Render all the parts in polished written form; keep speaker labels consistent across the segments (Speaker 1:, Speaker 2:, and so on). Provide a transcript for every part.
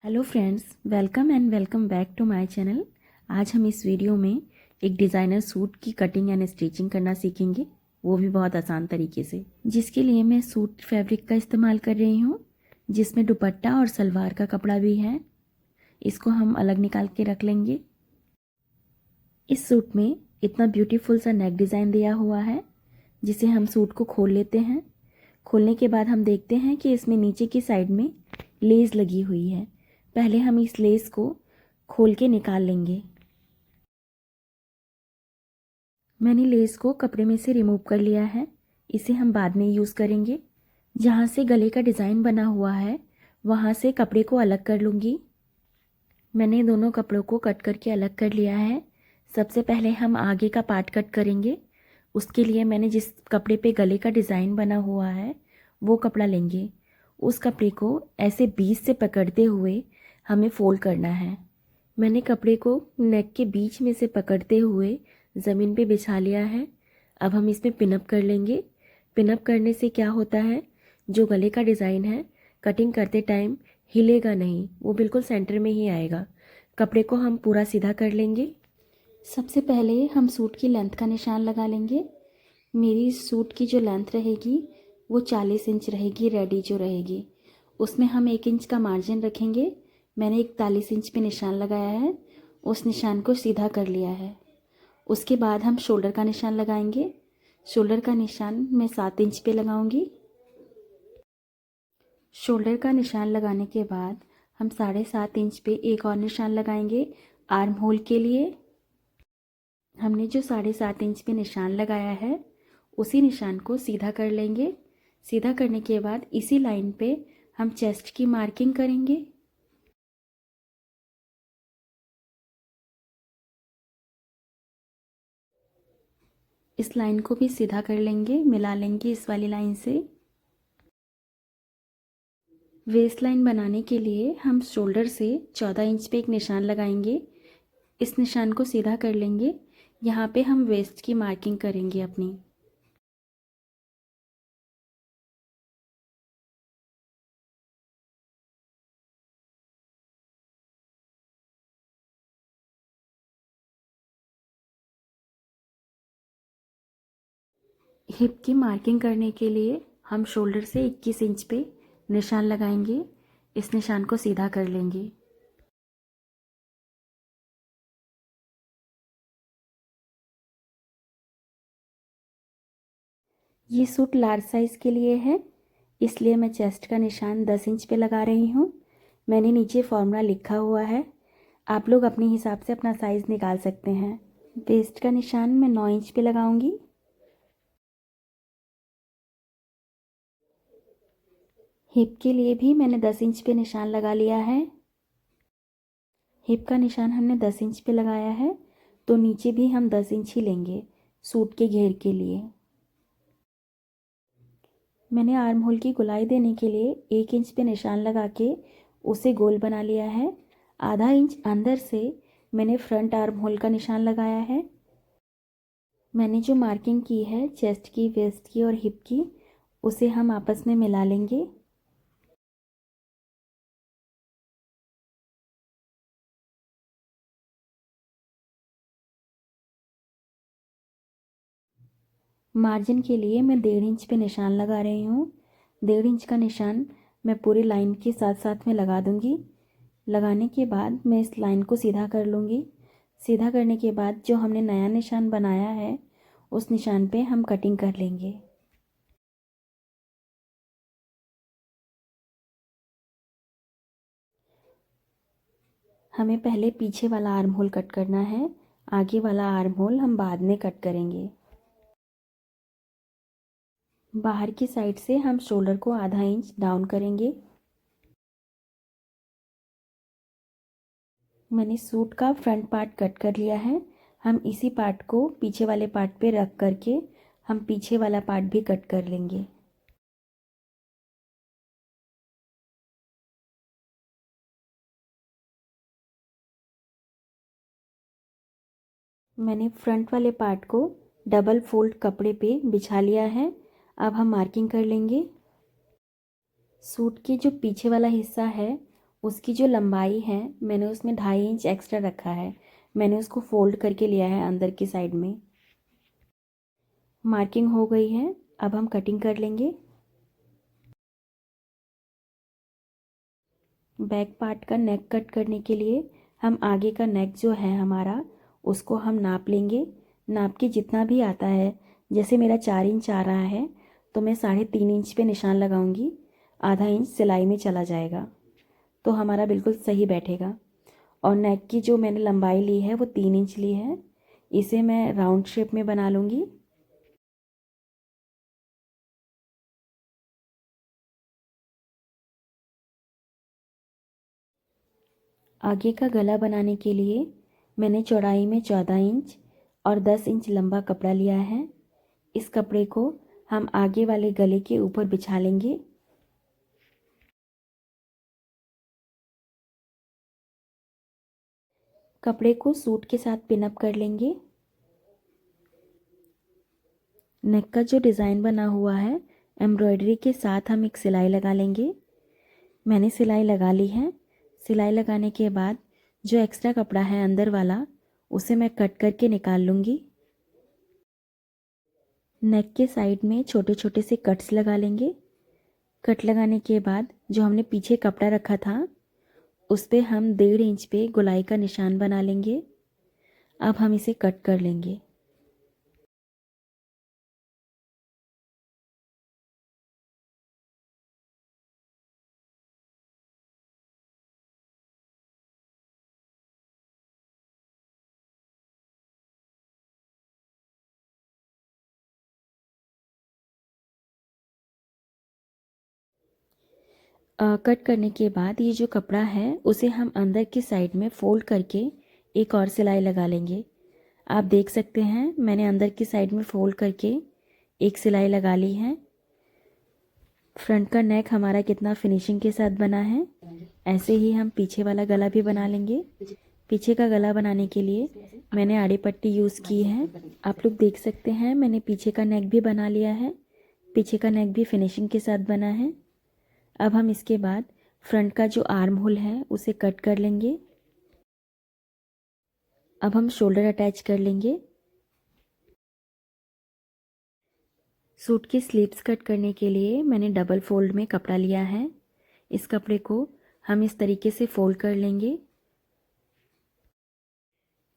Speaker 1: Hello friends, welcome back to my channel. आज हम इस वीडियो में एक डिज़ाइनर सूट की कटिंग एंड स्टिचिंग करना सीखेंगे, वो भी बहुत आसान तरीके से। जिसके लिए मैं सूट फैब्रिक का इस्तेमाल कर रही हूँ, जिसमें दुपट्टा और सलवार का कपड़ा भी है। इसको हम अलग निकाल के रख लेंगे। इस सूट में इतना ब्यूटीफुल सा नेक डिज़ाइन दिया हुआ है, जिसे हम सूट को खोल लेते हैं। खोलने के बाद हम देखते हैं कि इसमें नीचे की साइड में लेस लगी हुई है। पहले हम इस लेस को खोल के निकाल लेंगे। मैंने लेस को कपड़े में से रिमूव कर लिया है। इसे हम बाद में यूज़ करेंगे। जहाँ से गले का डिज़ाइन बना हुआ है, वहाँ से कपड़े को अलग कर लूँगी। मैंने दोनों कपड़ों को कट करके अलग कर लिया है। सबसे पहले हम आगे का पार्ट कट करेंगे। उसके लिए मैंने जिस कपड़े पे गले का डिज़ाइन बना हुआ है, वो कपड़ा लेंगे। उस कपड़े को ऐसे बीच से पकड़ते हुए हमें फोल्ड करना है। मैंने कपड़े को नेक के बीच में से पकड़ते हुए ज़मीन पे बिछा लिया है। अब हम इसमें पिनअप कर लेंगे। पिनअप करने से क्या होता है, जो गले का डिज़ाइन है, कटिंग करते टाइम हिलेगा नहीं, वो बिल्कुल सेंटर में ही आएगा। कपड़े को हम पूरा सीधा कर लेंगे। सबसे पहले हम सूट की लेंथ का निशान लगा लेंगे। मेरी सूट की जो लेंथ रहेगी वो 40 इंच रहेगी, रेडी जो रहेगी। उसमें हम 1 इंच का मार्जिन रखेंगे। मैंने 41 इंच पे निशान लगाया है, उस निशान को सीधा कर लिया है। उसके बाद हम शोल्डर का निशान लगाएंगे। शोल्डर का निशान मैं 7 इंच पे लगाऊंगी। शोल्डर का निशान लगाने के बाद हम 7.5 इंच पे एक और निशान लगाएंगे आर्म होल के लिए। हमने जो 7.5 इंच पे निशान लगाया है, उसी निशान को सीधा कर लेंगे। सीधा करने के बाद इसी लाइन पे हम चेस्ट की मार्किंग करेंगे। इस लाइन को भी सीधा कर लेंगे, मिला लेंगे इस वाली लाइन से। वेस्ट लाइन बनाने के लिए हम शोल्डर से 14 इंच पे एक निशान लगाएंगे। इस निशान को सीधा कर लेंगे। यहाँ पे हम वेस्ट की मार्किंग करेंगे अपनी। हिप की मार्किंग करने के लिए हम शोल्डर से 21 इंच पे निशान लगाएंगे। इस निशान को सीधा कर लेंगे। ये सूट लार्ज साइज़ के लिए है, इसलिए मैं चेस्ट का निशान 10 इंच पे लगा रही हूँ। मैंने नीचे फॉर्मूला लिखा हुआ है, आप लोग अपने हिसाब से अपना साइज़ निकाल सकते हैं। वेस्ट का निशान मैं 9 इंच पे लगाऊंगी। हिप के लिए भी मैंने 10 इंच पे निशान लगा लिया है। हिप का निशान हमने 10 इंच पे लगाया है, तो नीचे भी हम 10 इंच ही लेंगे सूट के घेर के लिए। मैंने आर्म होल की गोलाई देने के लिए 1 इंच पे निशान लगा के उसे गोल बना लिया है। आधा इंच अंदर से मैंने फ्रंट आर्म होल का निशान लगाया है। मैंने जो मार्किंग की है चेस्ट की, वेस्ट की और हिप की, उसे हम आपस में मिला लेंगे। मार्जिन के लिए मैं 1.5 इंच पे निशान लगा रही हूँ। 1.5 इंच का निशान मैं पूरी लाइन के साथ साथ में लगा दूँगी। लगाने के बाद मैं इस लाइन को सीधा कर लूँगी। सीधा करने के बाद जो हमने नया निशान बनाया है, उस निशान पे हम कटिंग कर लेंगे। हमें पहले पीछे वाला आर्म होल कट करना है, आगे वाला आर्म होल हम बाद में कट करेंगे। बाहर की साइड से हम शोल्डर को आधा इंच डाउन करेंगे। मैंने सूट का फ्रंट पार्ट कट कर लिया है। हम इसी पार्ट को पीछे वाले पार्ट पे रख करके हम पीछे वाला पार्ट भी कट कर लेंगे। मैंने फ्रंट वाले पार्ट को डबल फोल्ड कपड़े पे बिछा लिया है। अब हम मार्किंग कर लेंगे। सूट के जो पीछे वाला हिस्सा है, उसकी जो लंबाई है मैंने उसमें 2.5 इंच एक्स्ट्रा रखा है। मैंने उसको फोल्ड करके लिया है अंदर की साइड में। मार्किंग हो गई है, अब हम कटिंग कर लेंगे। बैक पार्ट का नेक कट करने के लिए हम आगे का नेक जो है हमारा उसको हम नाप लेंगे। नाप के जितना भी आता है, जैसे मेरा 4 इंच आ रहा है तो मैं 3.5 इंच पे निशान लगाऊंगी, आधा इंच सिलाई में चला जाएगा तो हमारा बिल्कुल सही बैठेगा। और नेक की जो मैंने लंबाई ली है वो 3 इंच ली है, इसे मैं राउंड शेप में बना लूँगी। आगे का गला बनाने के लिए मैंने चौड़ाई में 14 इंच और 10 इंच लंबा कपड़ा लिया है। इस कपड़े को हम आगे वाले गले के ऊपर बिछा लेंगे। कपड़े को सूट के साथ पिन अप कर लेंगे। नेक का जो डिज़ाइन बना हुआ है एम्ब्रॉयडरी के साथ हम एक सिलाई लगा लेंगे। मैंने सिलाई लगा ली है। सिलाई लगाने के बाद जो एक्स्ट्रा कपड़ा है अंदर वाला उसे मैं कट करके निकाल लूँगी। नेक के साइड में छोटे छोटे से कट्स लगा लेंगे। कट लगाने के बाद जो हमने पीछे कपड़ा रखा था उस पे हम 1.5 इंच पे गोलाई का निशान बना लेंगे। अब हम इसे कट कर लेंगे। कट करने के बाद ये जो कपड़ा है उसे हम अंदर की साइड में फोल्ड करके एक और सिलाई लगा लेंगे। आप देख सकते हैं मैंने अंदर की साइड में फोल्ड करके एक सिलाई लगा ली है। फ्रंट का नेक हमारा कितना फिनिशिंग के साथ बना है। ऐसे ही हम पीछे वाला गला भी बना लेंगे। पीछे का गला बनाने के लिए मैंने आड़ी पट्टी यूज़ की है। आप लोग देख सकते हैं मैंने पीछे का नेक भी बना लिया है। पीछे का नेक भी फिनिशिंग के साथ बना है। अब हम इसके बाद फ्रंट का जो आर्म होल है उसे कट कर लेंगे। अब हम शोल्डर अटैच कर लेंगे। सूट की स्लीव्स कट करने के लिए मैंने डबल फोल्ड में कपड़ा लिया है। इस कपड़े को हम इस तरीके से फोल्ड कर लेंगे।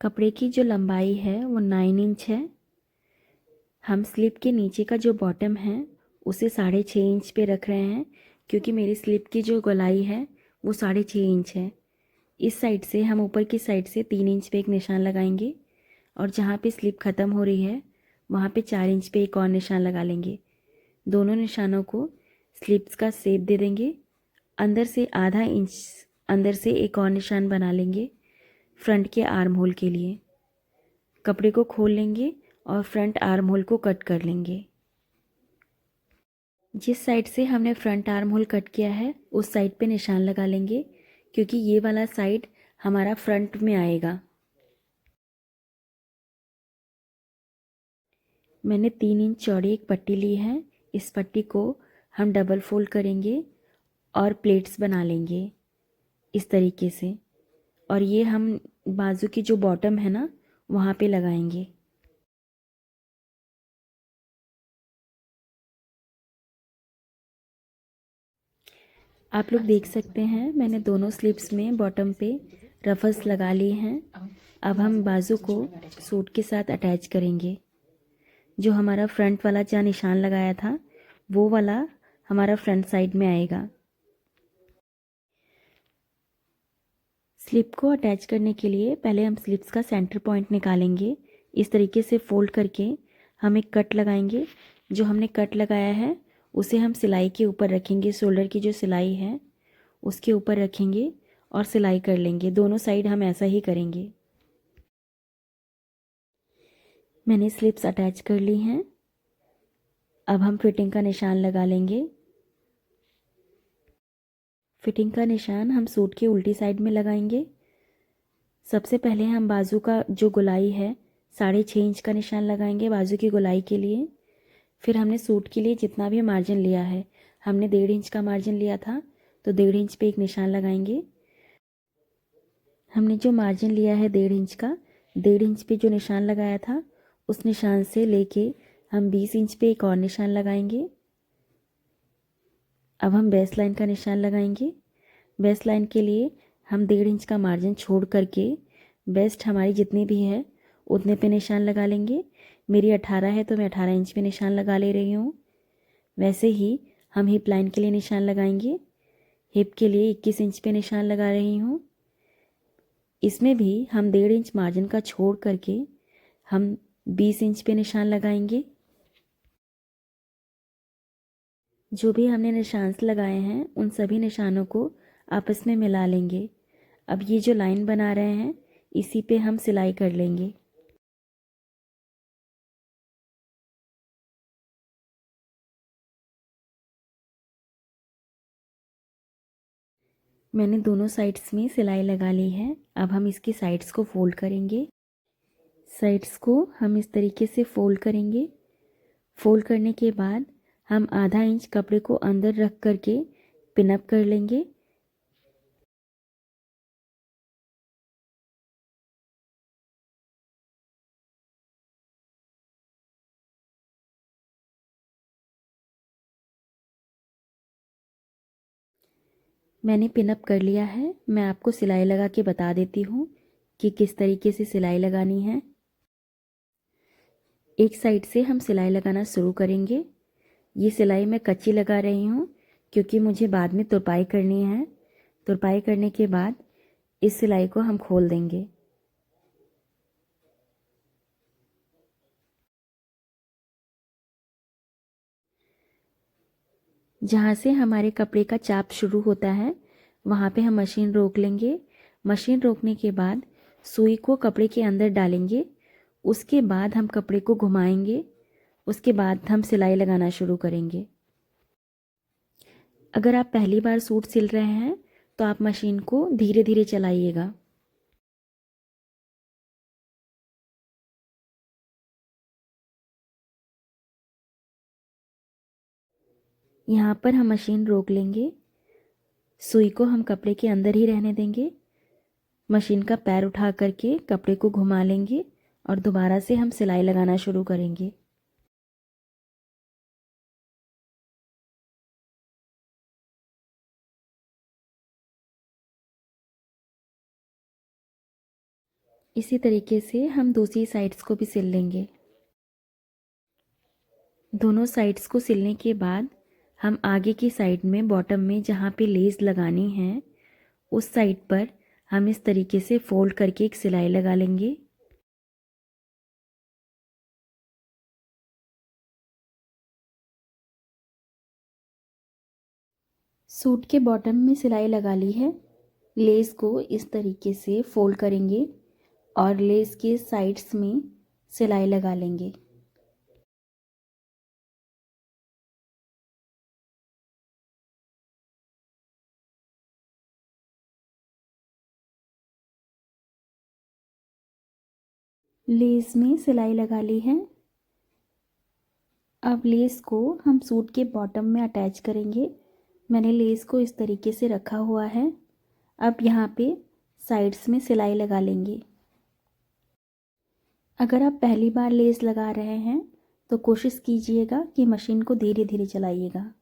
Speaker 1: कपड़े की जो लंबाई है वो 9 इंच है। हम स्लीव के नीचे का जो बॉटम है उसे 6.5 इंच पे रख रहे हैं, क्योंकि मेरी स्लीव की जो गोलाई है वो 6.5 इंच है। इस साइड से हम ऊपर की साइड से 3 इंच पे एक निशान लगाएंगे और जहाँ पे स्लीव ख़त्म हो रही है वहाँ पे 4 इंच पे एक और निशान लगा लेंगे। दोनों निशानों को स्लीव्स का शेप दे देंगे। अंदर से आधा इंच अंदर से एक और निशान बना लेंगे फ्रंट के आर्म होल के लिए। कपड़े को खोल लेंगे और फ्रंट आर्म होल को कट कर लेंगे। जिस साइड से हमने फ्रंट आर्म होल कट किया है उस साइड पे निशान लगा लेंगे, क्योंकि ये वाला साइड हमारा फ्रंट में आएगा। मैंने 3 इंच चौड़ी एक पट्टी ली है। इस पट्टी को हम डबल फोल्ड करेंगे और प्लेट्स बना लेंगे इस तरीके से, और ये हम बाजू की जो बॉटम है ना वहाँ पे लगाएंगे। आप लोग देख सकते हैं मैंने दोनों स्लीव्स में बॉटम पे रफल्स लगा लिए हैं। अब हम बाजू को सूट के साथ अटैच करेंगे। जो हमारा फ्रंट वाला जहाँ निशान लगाया था वो वाला हमारा फ्रंट साइड में आएगा। स्लिप को अटैच करने के लिए पहले हम स्लिप्स का सेंटर पॉइंट निकालेंगे। इस तरीके से फोल्ड करके हम एक कट लगाएंगे। जो हमने कट लगाया है उसे हम सिलाई के ऊपर रखेंगे। शोल्डर की जो सिलाई है उसके ऊपर रखेंगे और सिलाई कर लेंगे। दोनों साइड हम ऐसा ही करेंगे। मैंने स्लिप्स अटैच कर ली हैं। अब हम फिटिंग का निशान लगा लेंगे। फिटिंग का निशान हम सूट की उल्टी साइड में लगाएंगे। सबसे पहले हम बाजू का जो गोलाई है 6.5 इंच का निशान लगाएंगे बाजू की गोलाई के लिए। फिर हमने सूट के लिए जितना भी मार्जिन लिया है, हमने 1.5 इंच का मार्जिन लिया था तो 1.5 इंच पे एक निशान लगाएंगे। हमने जो मार्जिन लिया है 1.5 इंच का, 1.5 इंच पे जो निशान लगाया था उस निशान से लेके हम 20 इंच पे एक और निशान लगाएंगे। अब हम बेस लाइन का निशान लगाएंगे। बेस लाइन के लिए हम 1.5 इंच का मार्जिन छोड़ करके बेस्ट हमारी जितनी भी है उतने पे निशान लगा लेंगे। मेरी 18 है तो मैं 18 इंच पे निशान लगा ले रही हूँ। वैसे ही हम हिप लाइन के लिए निशान लगाएंगे। हिप के लिए 21 इंच पे निशान लगा रही हूँ। इसमें भी हम 1.5 इंच मार्जिन का छोड़ करके हम 20 इंच पे निशान लगाएंगे। जो भी हमने निशान लगाए हैं उन सभी निशानों को आपस में मिला लेंगे। अब ये जो लाइन बना रहे हैं इसी पे हम सिलाई कर लेंगे। मैंने दोनों साइड्स में सिलाई लगा ली है। अब हम इसकी साइड्स को फोल्ड करेंगे। साइड्स को हम इस तरीके से फोल्ड करेंगे। फोल्ड करने के बाद हम आधा इंच कपड़े को अंदर रख करके पिनअप कर लेंगे। मैंने पिनअप कर लिया है। मैं आपको सिलाई लगा के बता देती हूँ कि किस तरीके से सिलाई लगानी है। एक साइड से हम सिलाई लगाना शुरू करेंगे। ये सिलाई मैं कच्ची लगा रही हूँ क्योंकि मुझे बाद में तुरपाई करनी है। तुरपाई करने के बाद इस सिलाई को हम खोल देंगे। जहाँ से हमारे कपड़े का चाप शुरू होता है वहाँ पे हम मशीन रोक लेंगे। मशीन रोकने के बाद सुई को कपड़े के अंदर डालेंगे। उसके बाद हम कपड़े को घुमाएंगे। उसके बाद हम सिलाई लगाना शुरू करेंगे। अगर आप पहली बार सूट सिल रहे हैं तो आप मशीन को धीरे धीरे चलाइएगा। यहाँ पर हम मशीन रोक लेंगे। सुई को हम कपड़े के अंदर ही रहने देंगे। मशीन का पैर उठा करके कपड़े को घुमा लेंगे और दोबारा से हम सिलाई लगाना शुरू करेंगे। इसी तरीके से हम दूसरी साइड्स को भी सिल लेंगे। दोनों साइड्स को सिलने के बाद हम आगे की साइड में बॉटम में जहाँ पे लेस लगानी है उस साइड पर हम इस तरीके से फोल्ड करके एक सिलाई लगा लेंगे। सूट के बॉटम में सिलाई लगा ली है। लेस को इस तरीके से फोल्ड करेंगे और लेस के साइड्स में सिलाई लगा लेंगे। लेस में सिलाई लगा ली है। अब लेस को हम सूट के बॉटम में अटैच करेंगे। मैंने लेस को इस तरीके से रखा हुआ है। अब यहाँ पे साइड्स में सिलाई लगा लेंगे। अगर आप पहली बार लेस लगा रहे हैं तो कोशिश कीजिएगा कि मशीन को धीरे धीरे चलाइएगा।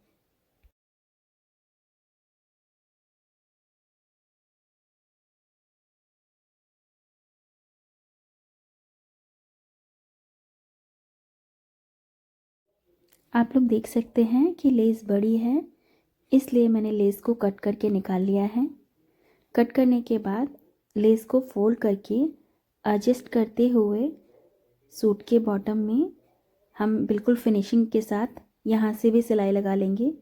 Speaker 1: आप लोग देख सकते हैं कि लेस बड़ी है, इसलिए मैंने लेस को कट करके निकाल लिया है। कट करने के बाद लेस को फोल्ड करके एडजस्ट करते हुए सूट के बॉटम में हम बिल्कुल फिनिशिंग के साथ यहाँ से भी सिलाई लगा लेंगे।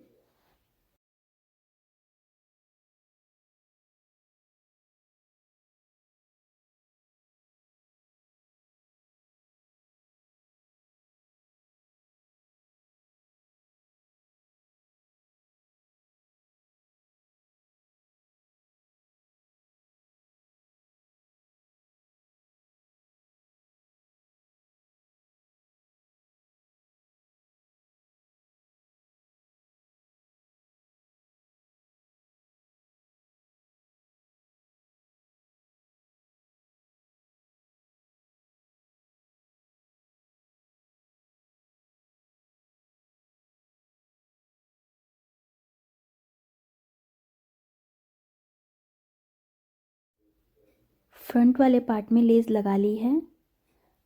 Speaker 1: फ्रंट वाले पार्ट में लेस लगा ली है।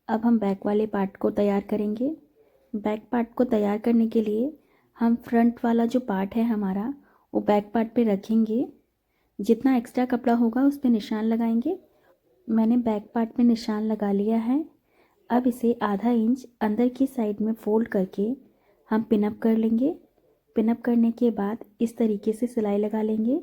Speaker 1: अब हम बैक वाले पार्ट को तैयार करेंगे। बैक पार्ट को तैयार करने के लिए हम फ्रंट वाला जो पार्ट है हमारा वो बैक पार्ट पे रखेंगे। जितना एक्स्ट्रा कपड़ा होगा उस पे निशान लगाएंगे। मैंने बैक पार्ट पे निशान लगा लिया है। अब इसे आधा इंच अंदर की साइड में फोल्ड करके हम पिनअप कर लेंगे। पिनअप करने के बाद इस तरीके से सिलाई लगा लेंगे।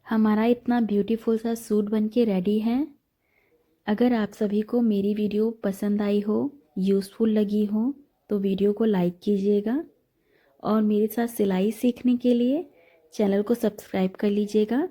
Speaker 1: हमारा इतना ब्यूटीफुल सा सूट बन के रेडी है। अगर आप सभी को मेरी वीडियो पसंद आई हो, यूज़फुल लगी हो तो वीडियो को लाइक कीजिएगा और मेरे साथ सिलाई सीखने के लिए चैनल को सब्सक्राइब कर लीजिएगा।